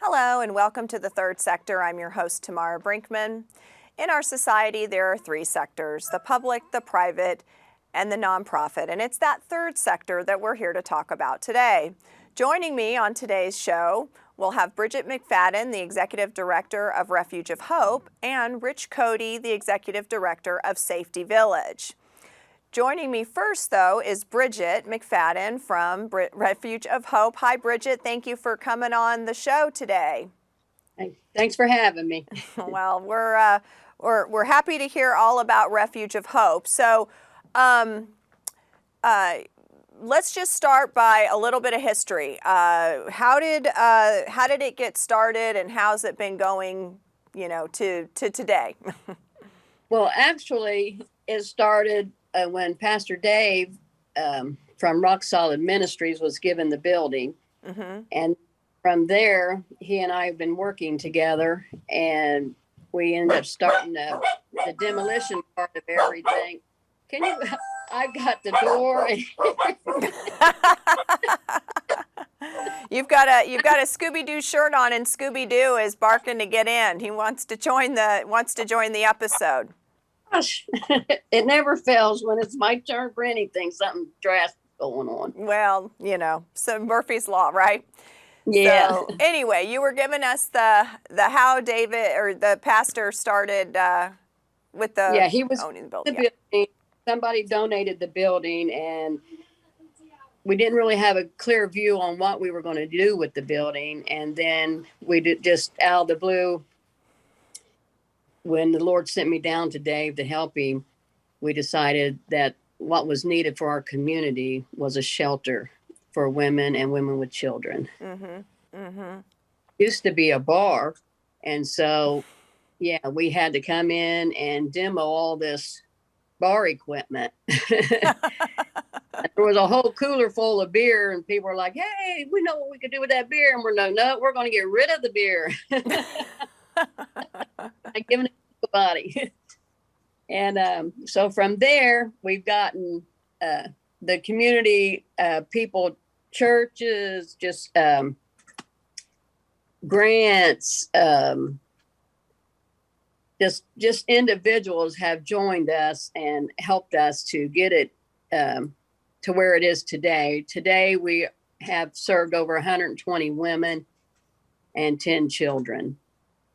Hello and welcome to the Third Sector. I'm your host, Tamara Binkman. In our society, there are three sectors: the public, the private, and the nonprofit. And it's that third sector that we're here to talk about today. Joining me on today's show, we'll have Briget McFadden, the Executive Director of Refuge of Hope, and Cody, the Executive Director of Safety Village. Joining me first, though, is Briget McFadden from Refuge of Hope. Hi, Briget. Thank you for coming on the show today. Thanks for having me. Well, we're happy to hear all about Refuge of Hope. So, let's just start by a little bit of history. How did it get started, and how's it been going, to today? Well, actually, it started when Pastor Dave from Rock Solid Ministries was given the building. Mm-hmm. And from there, he and I have been working together, and we ended up starting the demolition part of everything. I've got the door. You've got a Scooby-Doo shirt on, and Scooby-Doo is barking to get in. He wants to join the episode. Gosh, it never fails when it's my turn for anything. Something drastic going on. Well, so Murphy's Law, right? Yeah. So anyway, you were giving us the how David or the pastor started with the he was owning the building. building. Somebody donated the building, and we didn't really have a clear view on what we were going to do with the building. And then we did, just out of the blue, when the Lord sent me down to Dave to help him, we decided that what was needed for our community was a shelter for women and women with children. Mm-hmm. Mm-hmm. Used to be a bar. And so, we had to come in and demo all this bar equipment. There was a whole cooler full of beer, and people were like, "Hey, we know what we could do with that beer." And we're no, we're going to get rid of the beer. I'm giving it to somebody. And so from there, we've gotten the community people, churches, just grants, just individuals have joined us and helped us to get it to where it is today. Today, we have served over 120 women and 10 children.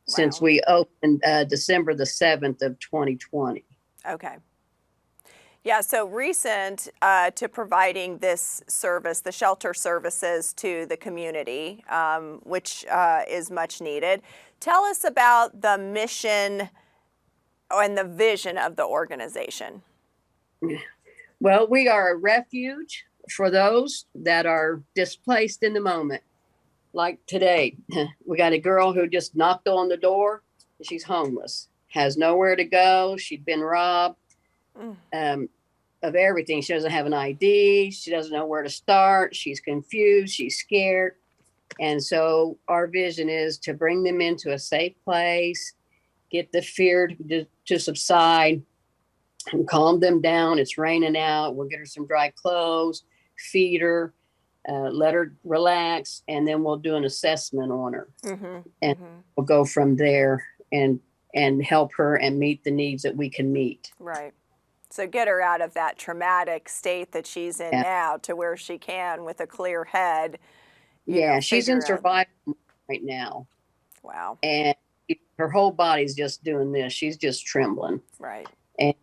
Wow. Since we opened December the 7th of 2020. Okay. Yeah, so recent to providing this service, the shelter services to the community, which is much needed. Tell us about the mission and the vision of the organization. Well, we are a refuge for those that are displaced in the moment. Like today, we got a girl who just knocked on the door. She's homeless, has nowhere to go. She'd been robbed of everything. She doesn't have an ID. She doesn't know where to start. She's confused. She's scared. And so our vision is to bring them into a safe place, get the fear to subside, and calm them down. It's raining out. We'll get her some dry clothes, feed her, let her relax, and then we'll do an assessment on her. Mm-hmm. And we'll go from there and help her and meet the needs that we can meet. Right. So get her out of that traumatic state that she's in now to where she can, with a clear head. She's in survival right now. Wow. And her whole body's just doing this. She's just trembling. Right. And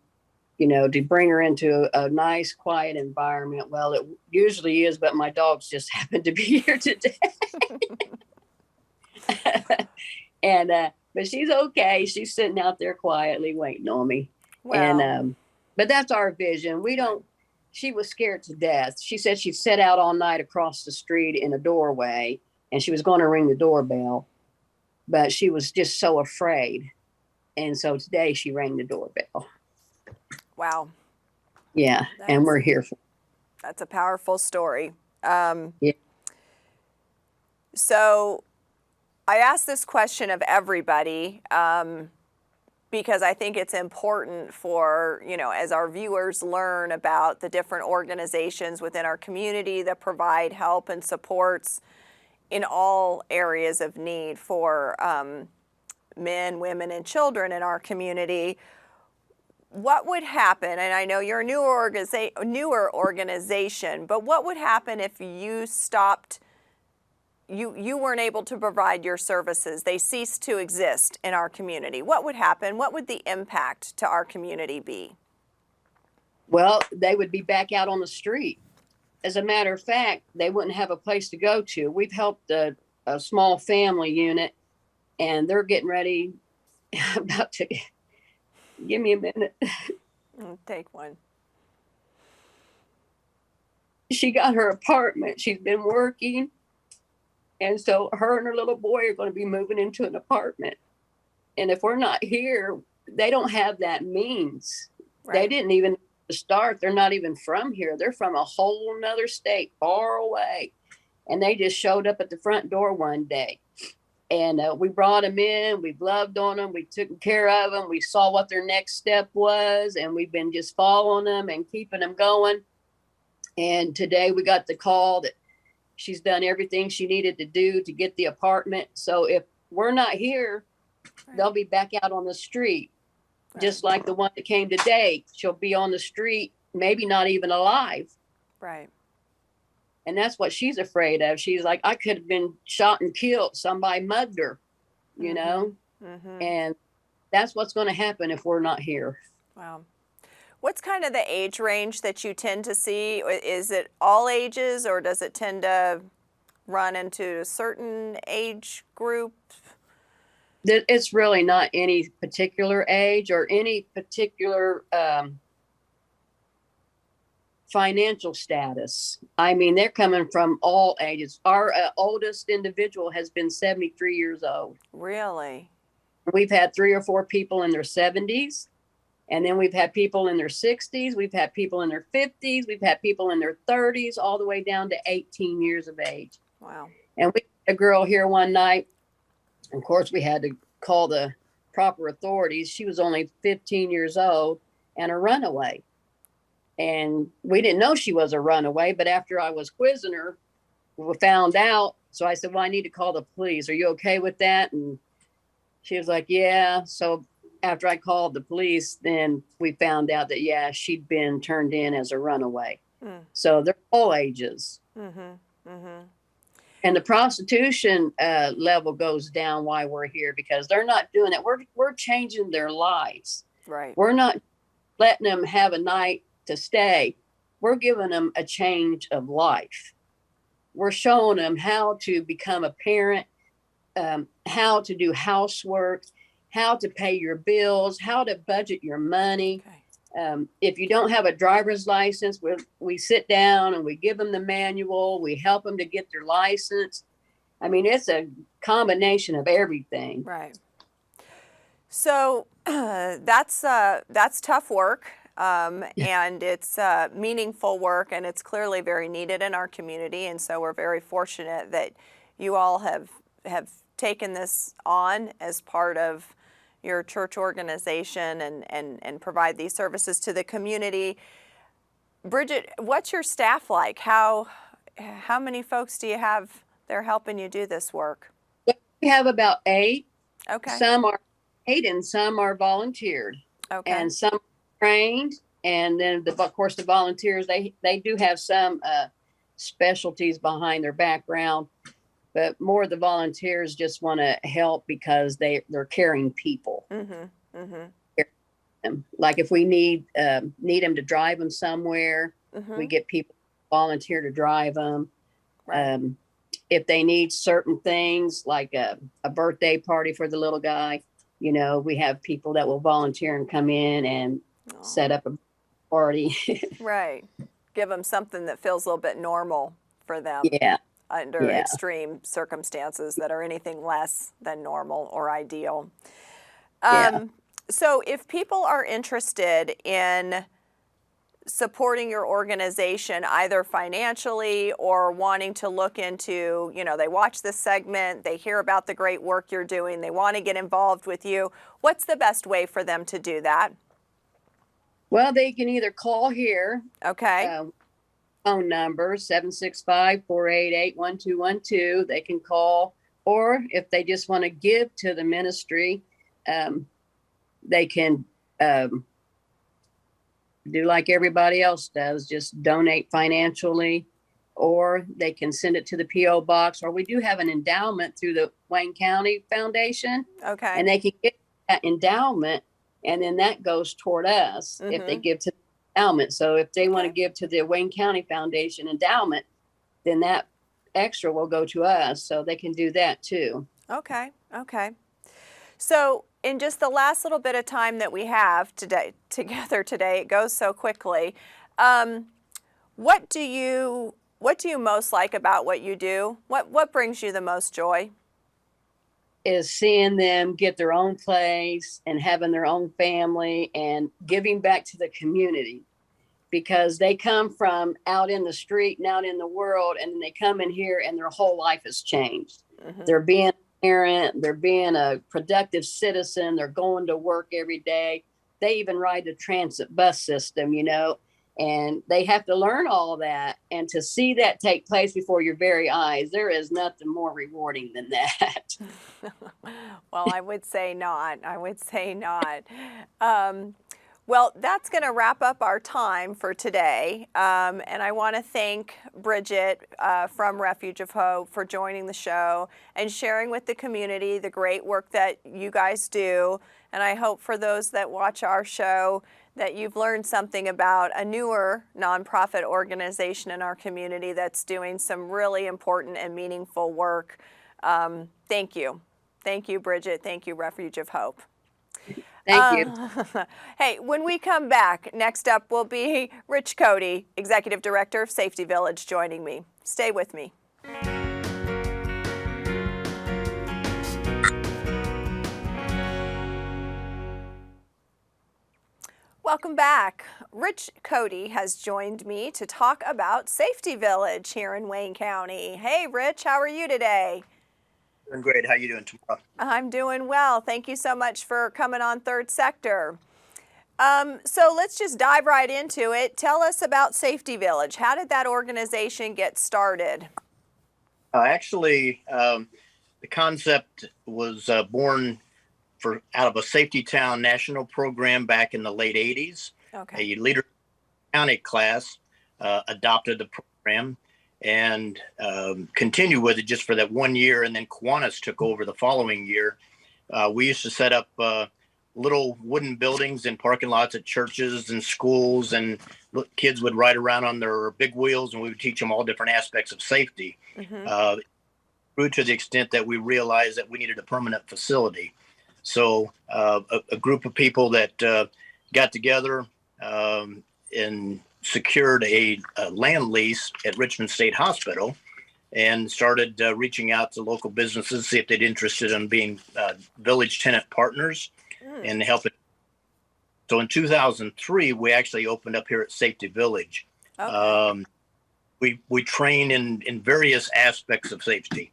to bring her into a nice, quiet environment. Well, it usually is, but my dogs just happen to be here today. But she's okay. She's sitting out there quietly waiting on me. Wow. And, but that's our vision. She was scared to death. She said she'd sat out all night across the street in a doorway, and she was going to ring the doorbell, but she was just so afraid. And so today she rang the doorbell. Wow. Yeah. And we're here for. That's a powerful story. Yeah. So I ask this question of everybody because I think it's important for, as our viewers learn about the different organizations within our community that provide help and supports in all areas of need for men, women, and children in our community. What would happen, and I know you're a newer organization, but what would happen if you stopped, you weren't able to provide your services, they ceased to exist in our community? What would happen? What would the impact to our community be? Well, they would be back out on the street. As a matter of fact, they wouldn't have a place to go to. We've helped a small family unit, and they're getting ready. About to give me a minute. Take one. She got her apartment. She's been working. And so her and her little boy are going to be moving into an apartment. And if we're not here, they don't have that means. Right. They didn't even start. They're not even from here. They're from a whole nother state far away. And they just showed up at the front door one day. And we brought them in. We loved on them. We took care of them. We saw what their next step was. And we've been just following them and keeping them going. And today we got the call that she's done everything she needed to do to get the apartment. So if we're not here, right, they'll be back out on the street. Right. Just like the one that came today. She'll be on the street, maybe not even alive. Right. And that's what she's afraid of. She's like, I could have been shot and killed. Somebody mugged her, you know? Mm-hmm. And that's what's going to happen if we're not here. Wow. What's kind of the age range that you tend to see? Is it all ages, or does it tend to run into a certain age group? It's really not any particular age or any particular financial status. I mean, they're coming from all ages. Our oldest individual has been 73 years old. Really? We've had 3 or 4 people in their 70s. And then we've had people in their 60s. We've had people in their 50s. We've had people in their 30s, all the way down to 18 years of age. Wow. And we had a girl here one night. Of course, we had to call the proper authorities. She was only 15 years old and a runaway. And we didn't know she was a runaway, but after I was quizzing her, we found out. So I said, well, I need to call the police. Are you okay with that? And she was like, yeah. So after I called the police, then we found out that, yeah, she'd been turned in as a runaway. Mm. So they're all ages. Mm-hmm. Mm-hmm. And the prostitution level goes down while we're here, because they're not doing that. We're changing their lives. Right. We're not letting them have a night to stay. We're giving them a change of life. We're showing them how to become a parent, how to do housework, how to pay your bills, how to budget your money. Okay. If you don't have a driver's license, we sit down and we give them the manual. We help them to get their license. I mean, it's a combination of everything. Right. So that's tough work, and it's meaningful work, and it's clearly very needed in our community. And so we're very fortunate that you all have taken this on as part of your church organization and provide these services to the community. Briget, what's your staff like? How many folks do you have there helping you do this work? We have about 8. Okay. Some are paid and some are volunteered. Okay. And some are trained. And then, of course, the volunteers, they do have some specialties behind their background. But more of the volunteers just want to help because they're caring people. Mm-hmm. Mm-hmm. Like if we need them to drive them somewhere, mm-hmm, we get people volunteer to drive them. Right. If they need certain things, like a birthday party for the little guy, you know, we have people that will volunteer and come in and set up a party. Right. Give them something that feels a little bit normal for them. Yeah. Under extreme circumstances that are anything less than normal or ideal. So if people are interested in supporting your organization, either financially or wanting to look into, you know, they watch this segment, they hear about the great work you're doing, they want to get involved with you, what's the best way for them to do that? Well, they can either call here. Okay. phone number, 765-488-1212. They can call, or if they just want to give to the ministry, they can do like everybody else does, just donate financially, or they can send it to the P.O. box, or we do have an endowment through the Wayne County Foundation. Okay. And they can get that endowment, and then that goes toward us if they give to the endowment. So if they want to give to the Wayne County Foundation endowment, then that extra will go to us. So they can do that too. Okay. Okay. So in just the last little bit of time that we have together today, it goes so quickly. What do you most like about what you do? What brings you the most joy? Is seeing them get their own place and having their own family and giving back to the community, because they come from out in the street and out in the world, and then they come in here and their whole life has changed. They're being a parent, they're being a productive citizen, they're going to work every day. They even ride the transit bus system, and they have to learn all that. And to see that take place before your very eyes, there is nothing more rewarding than that. Well, I would say not. Well, that's going to wrap up our time for today. And I want to thank Briget from Refuge of Hope for joining the show and sharing with the community the great work that you guys do. And I hope for those that watch our show that you've learned something about a newer nonprofit organization in our community that's doing some really important and meaningful work. Thank you. Thank you, Briget. Thank you, Refuge of Hope. Thank you. Hey, when we come back, next up will be Rich Cody, Executive Director of Safety Village, joining me. Stay with me. Welcome back. Rich Cody has joined me to talk about Safety Village here in Wayne County. Hey, Rich, how are you today? Doing great. How you doing, Tamara? I'm doing well. Thank you so much for coming on Third Sector. So let's just dive right into it. Tell us about Safety Village. How did that organization get started? Actually, the concept was born out of a Safety Town national program back in the late 80s. Okay. A leader county class adopted the program and continued with it just for that 1 year. And then Kiwanis took over the following year. We used to set up little wooden buildings in parking lots at churches and schools, and kids would ride around on their big wheels, and we would teach them all different aspects of safety. Grew to the extent that we realized that we needed a permanent facility. So a group of people that got together and secured a land lease at Richmond State Hospital and started reaching out to local businesses, see if they'd interested in being village tenant partners and helping. So in 2003, we actually opened up here at Safety Village. Okay. We train in various aspects of safety,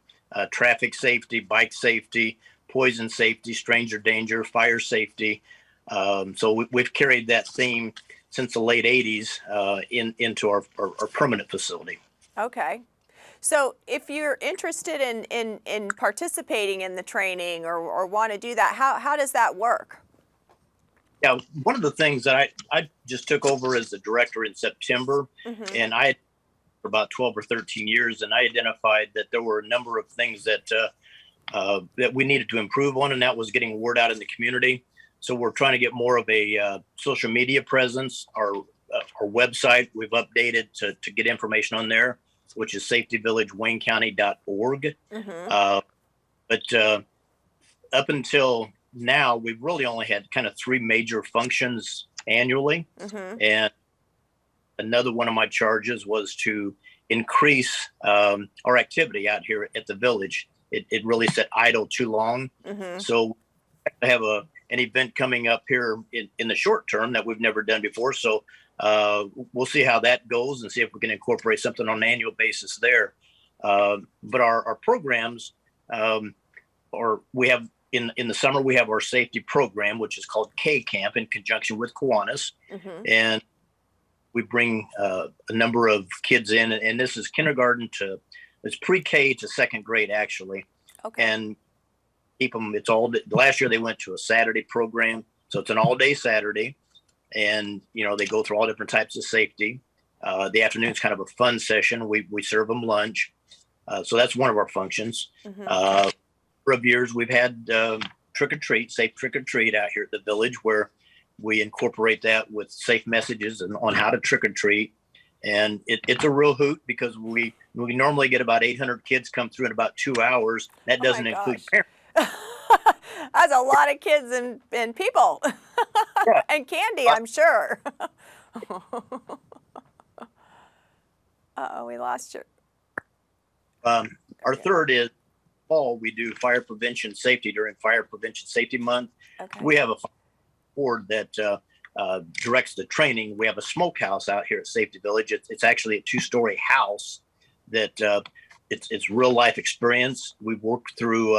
traffic safety, bike safety, poison safety, stranger danger, fire safety. So we've carried that theme since the late 80s into our permanent facility. Okay. So if you're interested in participating in the training or want to do that, how does that work? Yeah, one of the things that I just took over as the director in September, and I had for about 12 or 13 years, and I identified that there were a number of things that we needed to improve on, and that was getting word out in the community. So we're trying to get more of a social media presence. Our website we've updated to get information on there, which is safetyvillagewaynecounty.org. But up until now, we've really only had kind of 3 major functions annually. And another one of my charges was to increase our activity out here at the village. It really sat idle too long. So I have an event coming up here in the short term that we've never done before. So we'll see how that goes and see if we can incorporate something on an annual basis there. But our programs we have in the summer, we have our safety program, which is called K Camp in conjunction with Kiwanis. And we bring a number of kids in, and this is kindergarten to, it's pre-K to second grade actually. Okay. And keep them, it's all, last year they went to a Saturday program. So it's an all day Saturday, and, you know, they go through all different types of safety. The afternoon's kind of a fun session. We serve them lunch. So that's one of our functions. For years, we've had trick or treat, safe trick or treat out here at the village, where we incorporate that with safe messages and on how to trick or treat. And it's a real hoot, because we normally get about 800 kids come through in about 2 hours. That doesn't include parents. That's a lot of kids and people. Yeah. And candy, I'm sure. Uh-oh, we lost you. Our third is fall. We do fire prevention safety during Fire Prevention Safety Month. Okay. We have a board that directs the training. We have a smokehouse out here at Safety Village. It's actually a 2-story house that it's real life experience. We've worked through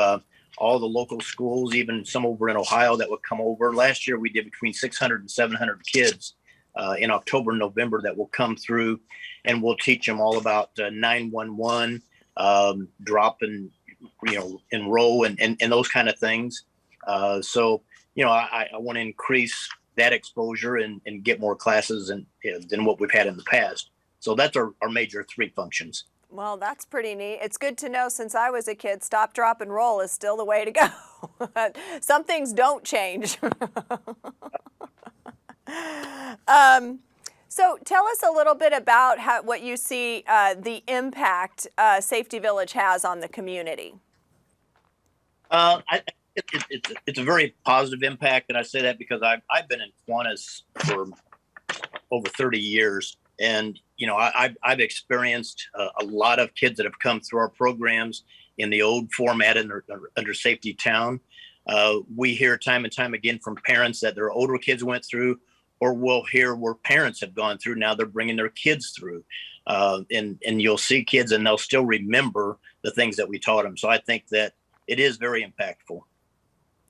all the local schools, even some over in Ohio that would come over. Last year, we did between 600 and 700 kids in October and November that will come through, and we'll teach them all about 911, drop and, you know, enroll and those kind of things. So, you know, I want to increase that exposure and get more classes than what we've had in the past. So that's our major 3 functions. Well, that's pretty neat. It's good to know, since I was a kid, stop, drop, and roll is still the way to go. Some things don't change. So tell us a little bit about what you see the impact Safety Village has on the community. It's a very positive impact, and I say that because I've been in Kiwanis for over 30 years, and you know I've experienced a lot of kids that have come through our programs in the old format under Safety Town. We hear time and time again from parents that their older kids went through, or we'll hear where parents have gone through. Now they're bringing their kids through, and you'll see kids and they'll still remember the things that we taught them. So I think that it is very impactful.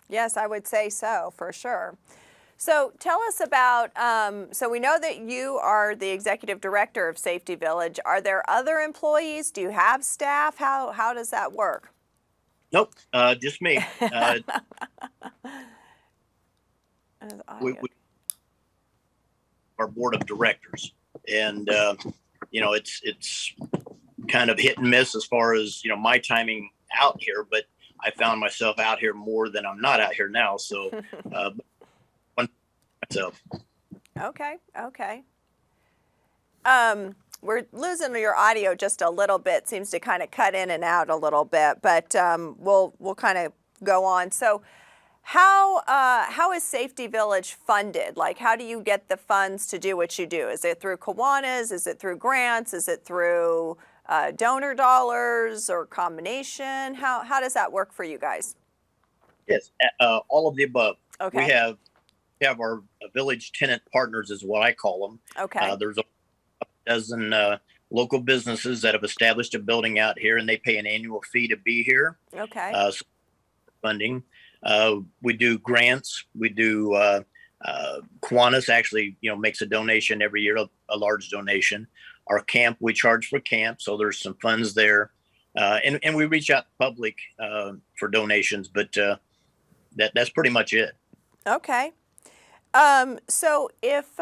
Yes, I would say so, for sure. So tell us about, so we know that you are the executive director of Safety Village. Are there other employees? Do you have staff? How does that work? Nope, just me. We our board of directors, and you know, it's kind of hit and miss as far as, you know, my timing out here, but I found myself out here more than I'm not out here now. So, myself. Okay. We're losing your audio just a little bit. Seems to kind of cut in and out a little bit, but we'll kind of go on. So, how is Safety Village funded? Like, how do you get the funds to do what you do? Is it through Kiwanis? Is it through grants? Is it through donor dollars, or combination? How does that work for you guys? Yes, all of the above. Okay. We have our village tenant partners, is what I call them. Okay. There's a dozen local businesses that have established a building out here, and they pay an annual fee to be here. Okay. So funding. We do grants. We do Kiwanis actually, you know, makes a donation every year, a large donation. Our camp, we charge for camp, so there's some funds there, and we reach out to the public for donations, but that's pretty much it. Okay. So if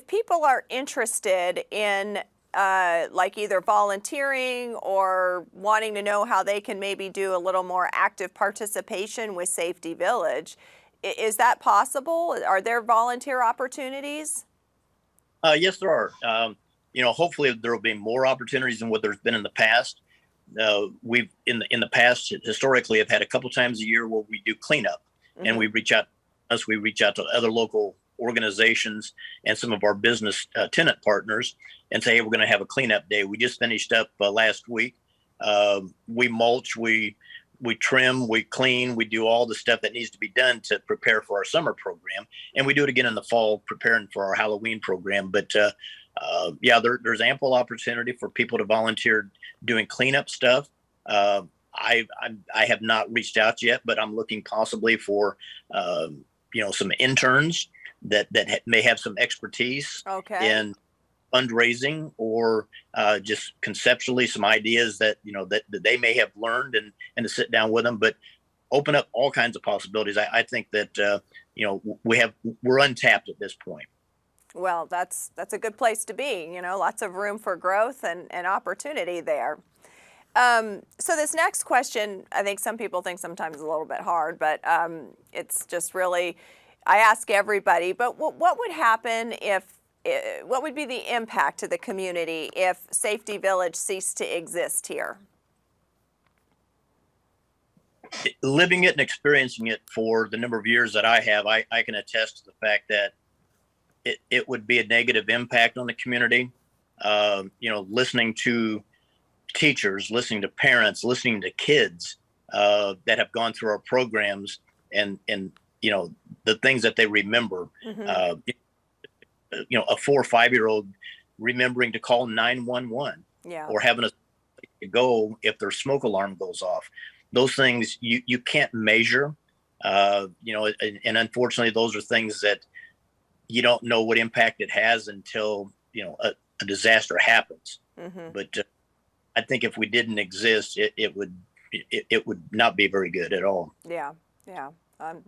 people are interested in like either volunteering or wanting to know how they can maybe do a little more active participation with Safety Village, is that possible? Are there volunteer opportunities? Yes, there are. You know, hopefully there will be more opportunities than what there's been in the past. We've in the past historically have had a couple times a year where we do cleanup, and we reach out to other local organizations and some of our business tenant partners and say, hey, we're going to have a cleanup day. We just finished up last week. We mulch, we trim, we clean, we do all the stuff that needs to be done to prepare for our summer program, and we do it again in the fall preparing for our Halloween program. But yeah, there's ample opportunity for people to volunteer doing cleanup stuff. I have not reached out yet, but I'm looking possibly for you know, some interns may have some expertise Okay. in fundraising or just conceptually some ideas that that they may have learned, and to sit down with them, but open up all kinds of possibilities. I think that we're untapped at this point. Well, that's a good place to be. Lots of room for growth and opportunity there. So this next question, I think some people think sometimes is a little bit hard, but it's just really, I ask everybody, but what would happen what would be the impact to the community if Safety Village ceased to exist here? Living it and experiencing it for the number of years that I have, I can attest to the fact that it would be a negative impact on the community. Listening to teachers, listening to parents, listening to kids that have gone through our programs, and the things that they remember. Mm-hmm. A 4 or 5-year-old remembering to call 911, Yeah. or having to go if their smoke alarm goes off. Those things you can't measure, and unfortunately, those are things that you don't know what impact it has until a disaster happens. Mm-hmm. But I think if we didn't exist, it would not be very good at all. Yeah,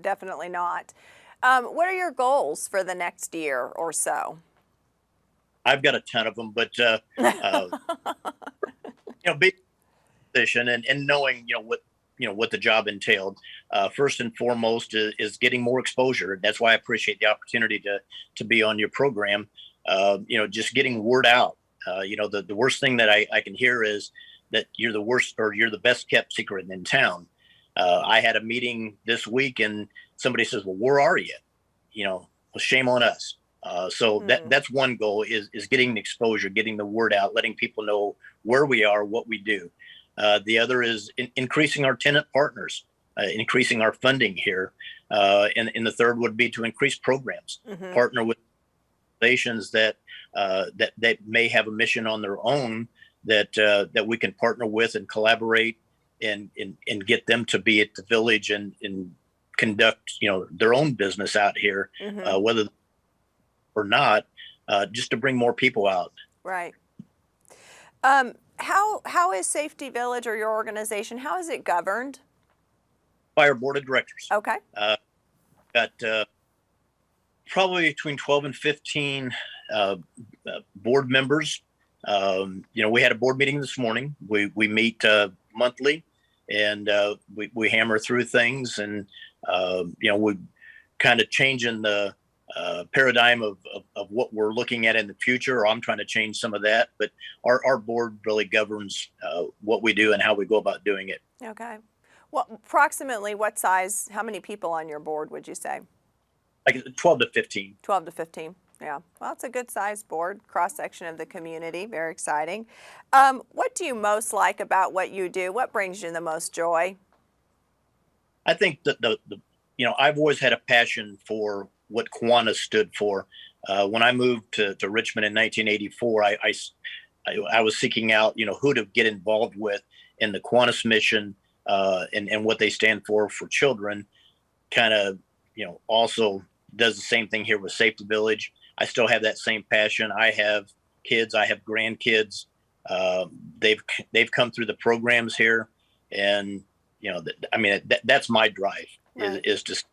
definitely not. What are your goals for the next year or so? I've got a ton of them, but being position and knowing what the job entailed. First and foremost is getting more exposure. That's why I appreciate the opportunity to be on your program. Just getting word out. The worst thing that I can hear is that you're the worst, or you're the best kept secret in town. I had a meeting this week and somebody says, well, where are you? Well, shame on us. So that's one goal is getting the exposure, getting the word out, letting people know where we are, what we do. The other is increasing our tenant partners, increasing our funding here. And the third would be to increase programs, Mm-hmm. partner with organizations that may have a mission on their own that we can partner with and collaborate and get them to be at the village and conduct their own business out here, Mm-hmm. whether or not, just to bring more people out. Right. How is Safety Village, or your organization, how is it governed? By our board of directors. Okay. Got probably between 12 and 15 board members. We had a board meeting this morning. We meet monthly, and we hammer through things, and we kind of changing the paradigm of what we're looking at in the future, or I'm trying to change some of that. But our board really governs what we do and how we go about doing it. Okay. Well, approximately what size, how many people on your board would you say? Like 12 to 15. 12 to 15. Yeah. Well, it's a good sized board, cross section of the community. Very exciting. What do you most like about what you do? What brings you the most joy? I think that I've always had a passion for what Kiwanis stood for. When I moved to Richmond in 1984, I was seeking out, who to get involved with in the Kiwanis mission, and what they stand for children. Kind of, also does the same thing here with Safety Village. I still have that same passion. I have kids. I have grandkids. They've come through the programs here, and that's my drive. Right. Is to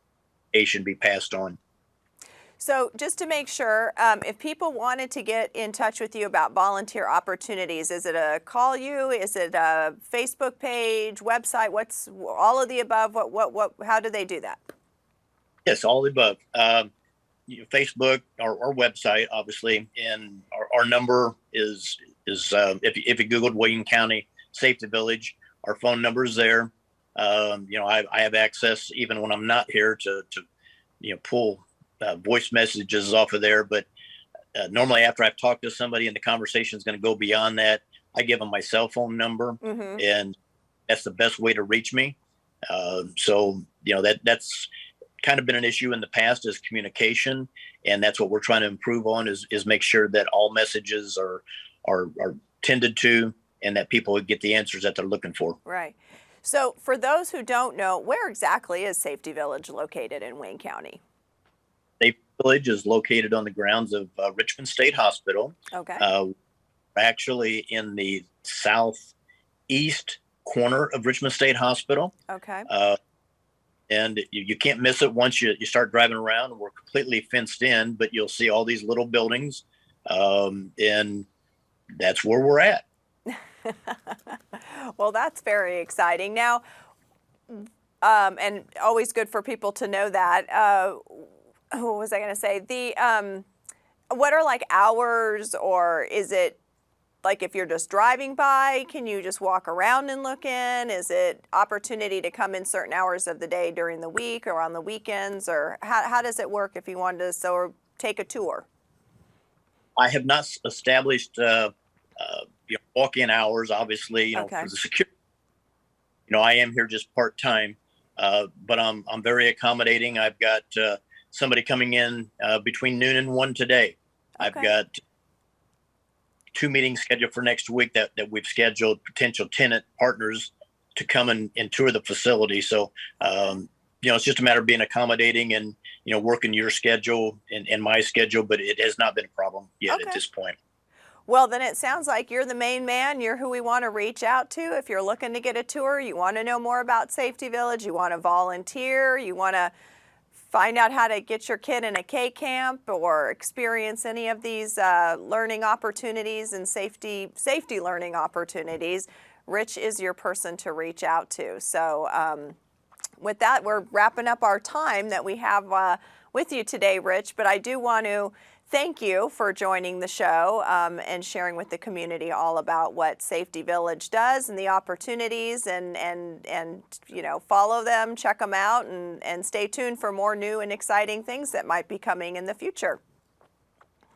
education be passed on. So just to make sure, if people wanted to get in touch with you about volunteer opportunities, is it a call you? Is it a Facebook page, website? What's all of the above? What? How do they do that? Yes, all the above. Facebook, our website, obviously, and our number is if you Googled William County Safety Village, our phone number is there. I have access even when I'm not here to pull voice messages off of there. But normally after I've talked to somebody and the conversation is going to go beyond that, I give them my cell phone number, Mm-hmm. and that's the best way to reach me. So that's kind of been an issue in the past, is communication, and that's what we're trying to improve on, is make sure that all messages are tended to, and that people get the answers that they're looking for. Right. So for those who don't know, where exactly is Safety Village located in Wayne County? Village is located on the grounds of Richmond State Hospital. Okay. Actually in the southeast corner of Richmond State Hospital. Okay. And you can't miss it once you start driving around. We're completely fenced in, but you'll see all these little buildings. And that's where we're at. Well, that's very exciting. Now, and always good for people to know that. What was I going to say? What are like hours, or is it like if you're just driving by, can you just walk around and look in? Is it opportunity to come in certain hours of the day during the week or on the weekends, or how does it work if you wanted to take a tour? I have not established walk-in hours, obviously, Okay. for the security. I am here just part-time, but I'm very accommodating. I've got somebody coming in between noon and 1 today. Okay. I've got 2 meetings scheduled for next week that we've scheduled potential tenant partners to come and tour the facility. So, it's just a matter of being accommodating and, working your schedule and my schedule, but it has not been a problem yet at this point. Well, then it sounds like you're the main man. You're who we want to reach out to. If you're looking to get a tour, you want to know more about Safety Village, you want to volunteer, you want to find out how to get your kid in a K camp or experience any of these learning opportunities and safety learning opportunities, Rich is your person to reach out to. So with that, we're wrapping up our time that we have with you today, Rich, but I do want to thank you for joining the show and sharing with the community all about what Safety Village does and the opportunities, and follow them, check them out, and stay tuned for more new and exciting things that might be coming in the future.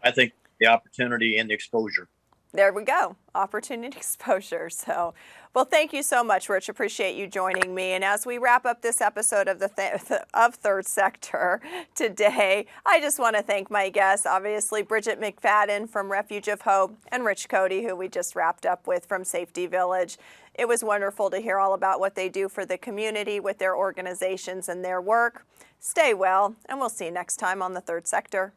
I think the opportunity and the exposure. There we go. Opportunity exposure. So, well, thank you so much, Rich. Appreciate you joining me. And as we wrap up this episode of of Third Sector today, I just want to thank my guests, obviously Briget McFadden from Refuge of Hope and Rich Cody, who we just wrapped up with from Safety Village. It was wonderful to hear all about what they do for the community with their organizations and their work. Stay well, and we'll see you next time on the Third Sector.